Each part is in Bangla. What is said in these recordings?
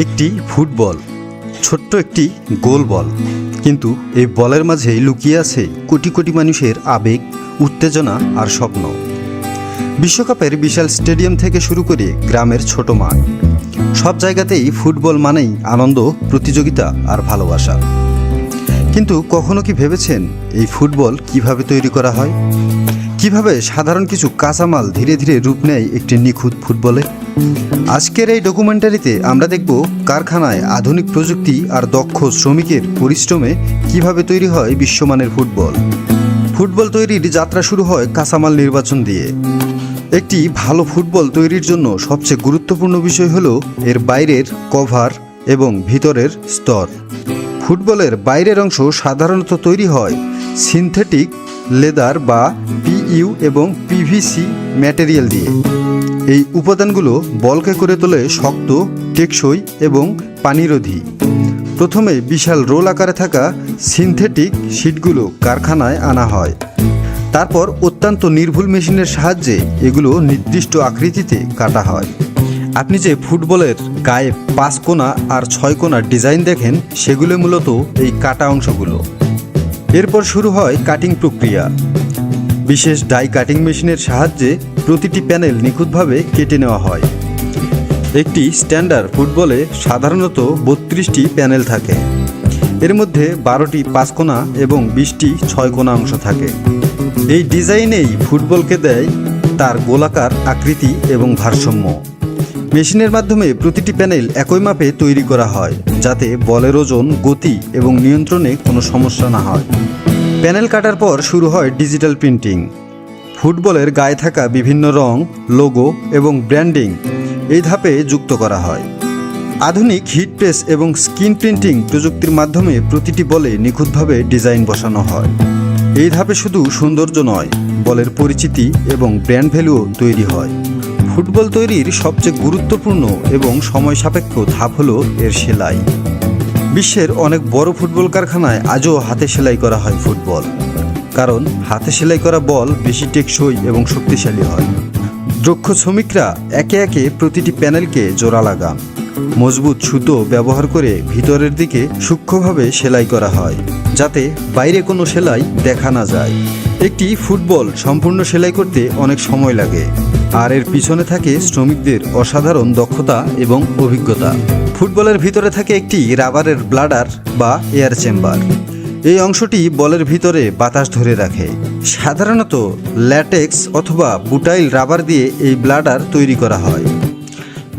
একটি ফুটবল, ছোট্ট একটি গোল বল, কিন্তু এই বলের মাঝে লুকিয়ে আছে কোটি কোটি মানুষের আবেগ, উত্তেজনা আর স্বপ্ন। বিশ্বকাপের বিশাল স্টেডিয়াম থেকে শুরু করে গ্রামের ছোট মাঠ, সব জায়গাতেই ফুটবল মানেই আনন্দ, প্রতিযোগিতা আর ভালোবাসা। কিন্তু কখনো কি ভেবেছেন এই ফুটবল কিভাবে তৈরি করা হয়? কিভাবে সাধারণ কিছু কাঁচামাল ধীরে ধীরে রূপ নেয় একটি নিখুঁত ফুটবলে? আজকের এই ডকুমেন্টারিতে আমরা দেখব কারখানায় আধুনিক প্রযুক্তি আর দক্ষ শ্রমিকের পরিশ্রমে কিভাবে তৈরি হয় বিশ্বমানের ফুটবল। ফুটবল তৈরির যাত্রা শুরু হয় কাঁচামাল নির্বাচন দিয়ে। একটি ভালো ফুটবল তৈরির জন্য সবচেয়ে গুরুত্বপূর্ণ বিষয় হলো এর বাইরের কভার এবং ভিতরের স্তর। ফুটবলের বাইরের অংশ সাধারণত তৈরি হয় সিনথেটিক লেদার বা পিইউ এবং পিভিসি ম্যাটেরিয়াল দিয়ে। এই উপাদানগুলো বলকে করে তোলে শক্ত, টেকসই এবং পানিরোধী। প্রথমে বিশাল রোল আকারে থাকা সিনথেটিক শীটগুলো কারখানায় আনা হয়। তারপর অত্যন্ত নির্ভুল মেশিনের সাহায্যে এগুলো নির্দিষ্ট আকৃতিতে কাটা হয়। আপনি যে ফুটবলের গায়ে 5 কোণা আর 6 কোণার ডিজাইন দেখেন, সেগুলো মূলত এই কাটা অংশগুলো। এরপর শুরু হয় কাটিং প্রক্রিয়া। বিশেষ ডাই কাটিং মেশিনের সাহায্যে প্রতিটি প্যানেল নিখুঁতভাবে কেটে নেওয়া হয়। একটি স্ট্যান্ডার্ড ফুটবলে সাধারণত 32টি প্যানেল থাকে। এর মধ্যে 12টি 5 কোণা এবং 20টি 6 কোণা অংশ থাকে। এই ডিজাইনেই ফুটবলকে দেয় তার গোলাকার আকৃতি এবং ভারসাম্য। মেশিনের মাধ্যমে প্রতিটি প্যানেল একই মাপে তৈরি করা হয়, যাতে বলের ওজন, গতি এবং নিয়ন্ত্রণে কোনো সমস্যা না হয়। প্যানেল কাটার পর শুরু হয় ডিজিটাল প্রিন্টিং। ফুটবলের গায়ে থাকা বিভিন্ন রং, লোগো এবং ব্র্যান্ডিং এই ধাপে যুক্ত করা হয়। আধুনিক হিট প্রেস এবং স্ক্রিন প্রিন্টিং প্রযুক্তির মাধ্যমে প্রতিটি বলে নিখুঁতভাবে ডিজাইন বসানো হয়। এই ধাপে শুধু সৌন্দর্য নয়, বলের পরিচিতি এবং ব্র্যান্ড ভ্যালুও তৈরি হয়। ফুটবল তৈরির সবচেয়ে গুরুত্বপূর্ণ এবং সময় সাপেক্ষ ধাপ হলো এর সেলাই। বিশ্বের অনেক বড় ফুটবল কারখানায় আজও হাতে সেলাই করা হয় ফুটবল, কারণ হাতে সেলাই করা বল বেশি টেকসই এবং শক্তিশালী হয়। দক্ষ শ্রমিকরা একে একে প্রতিটি প্যানেলকে জোড়া লাগান। মজবুত সুতো ব্যবহার করে ভিতরের দিকে সূক্ষ্মভাবে সেলাই করা হয়, যাতে বাইরে কোনো সেলাই দেখা না যায়। একটি ফুটবল সম্পূর্ণ সেলাই করতে অনেক সময় লাগে, আর এর পিছনে থাকে শ্রমিকদের অসাধারণ দক্ষতা এবং অভিজ্ঞতা। ফুটবলের ভিতরে থাকে একটি রাবারের ব্লাডার বা এয়ার চেম্বার। এই অংশটি বলের ভিতরে বাতাস ধরে রাখে। সাধারণত ল্যাটেক্স অথবা বুটাইল রাবার দিয়ে এই ব্লাডার তৈরি করা হয়।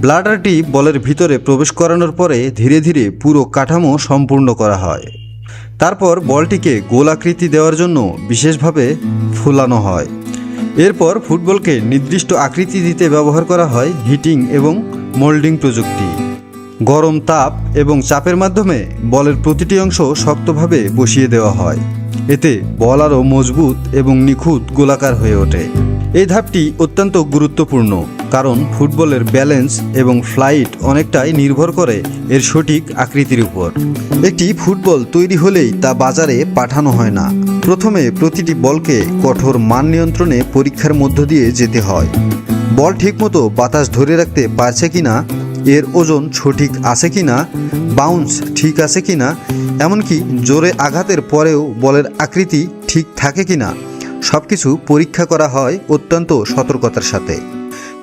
ব্লাডারটি বলের ভিতরে প্রবেশ করানোর পরে ধীরে ধীরে পুরো কাঠামো সম্পূর্ণ করা হয়। তারপর বলটিকে গোল আকৃতি দেওয়ার জন্য বিশেষভাবে ফুলানো হয়। এরপর ফুটবলকে নির্দিষ্ট আকৃতি দিতে ব্যবহার করা হয় হিটিং এবং মোল্ডিং প্রযুক্তি। গরম তাপ এবং চাপের মাধ্যমে বলের প্রতিটি অংশ শক্তভাবে বসিয়ে দেওয়া হয়। এতে বল আরও মজবুত এবং নিখুঁত গোলাকার হয়ে ওঠে। এই ধাপটি অত্যন্ত গুরুত্বপূর্ণ, কারণ ফুটবলের ব্যালেন্স এবং ফ্লাইট অনেকটাই নির্ভর করে এর সঠিক আকৃতির উপর। একটি ফুটবল তৈরি হলেই তা বাজারে পাঠানো হয় না। প্রথমে প্রতিটি বলকে কঠোর মান নিয়ন্ত্রণে পরীক্ষার মধ্য দিয়ে যেতে হয়। বল ঠিকমতো বাতাস ধরে রাখতে পারছে কিনা, এর ওজন সঠিক আছে কিনা, বাউন্স ঠিক আছে কিনা, এমনকি জোরে আঘাতের পরেও বলের আকৃতি ঠিক থাকে কিনা, সবকিছু পরীক্ষা করা হয় অত্যন্ত সতর্কতার সাথে।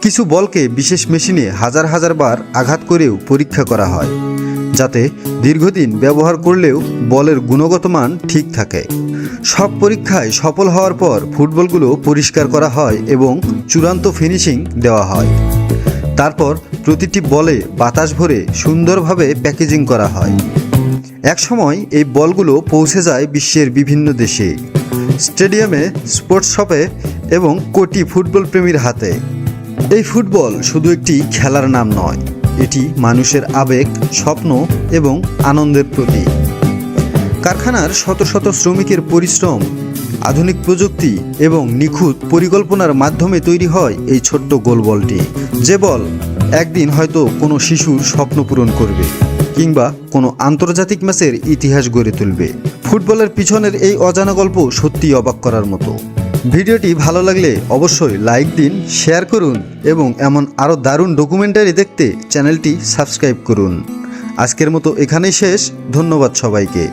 কিছু বলকে বিশেষ মেশিনে হাজার হাজার বার আঘাত করেও পরীক্ষা করা হয়, যাতে দীর্ঘদিন ব্যবহার করলেও বলের গুণগত মান ঠিক থাকে। সব পরীক্ষায় সফল হওয়ার পর ফুটবলগুলো পরিষ্কার করা হয় এবং চূড়ান্ত ফিনিশিং দেওয়া হয়। তারপর প্রতিটি বলে বাতাস ভরে সুন্দরভাবে প্যাকেজিং করা হয়। একসময় এই বলগুলো পৌঁছে যায় বিশ্বের বিভিন্ন দেশে, স্টেডিয়ামে, স্পোর্টস শপে এবং কোটি ফুটবল প্রেমীর হাতে। এই ফুটবল শুধু একটি খেলার নাম নয়, এটি মানুষের আবেগ, স্বপ্ন এবং আনন্দের প্রতীক। কারখানার শত শত শ্রমিকের পরিশ্রম, আধুনিক প্রযুক্তি এবং নিখুঁত পরিকল্পনার মাধ্যমে তৈরি হয় এই ছোট্ট গোল বলটি, যে বল একদিন হয়তো কোনো শিশুর স্বপ্ন পূরণ করবে কিংবা কোনো আন্তর্জাতিক ম্যাচের ইতিহাস গড়ে তুলবে। ফুটবলের পিছনের এই অজানা গল্প সত্যিই অবাক করার মতো। ভিডিওটি ভালো লাগলে অবশ্যই লাইক দিন, শেয়ার করুন এবং এমন আরও দারুণ ডকুমেন্টারি দেখতে চ্যানেলটি সাবস্ক্রাইব করুন। আজকের মতো এখানেই শেষ। ধন্যবাদ সবাইকে।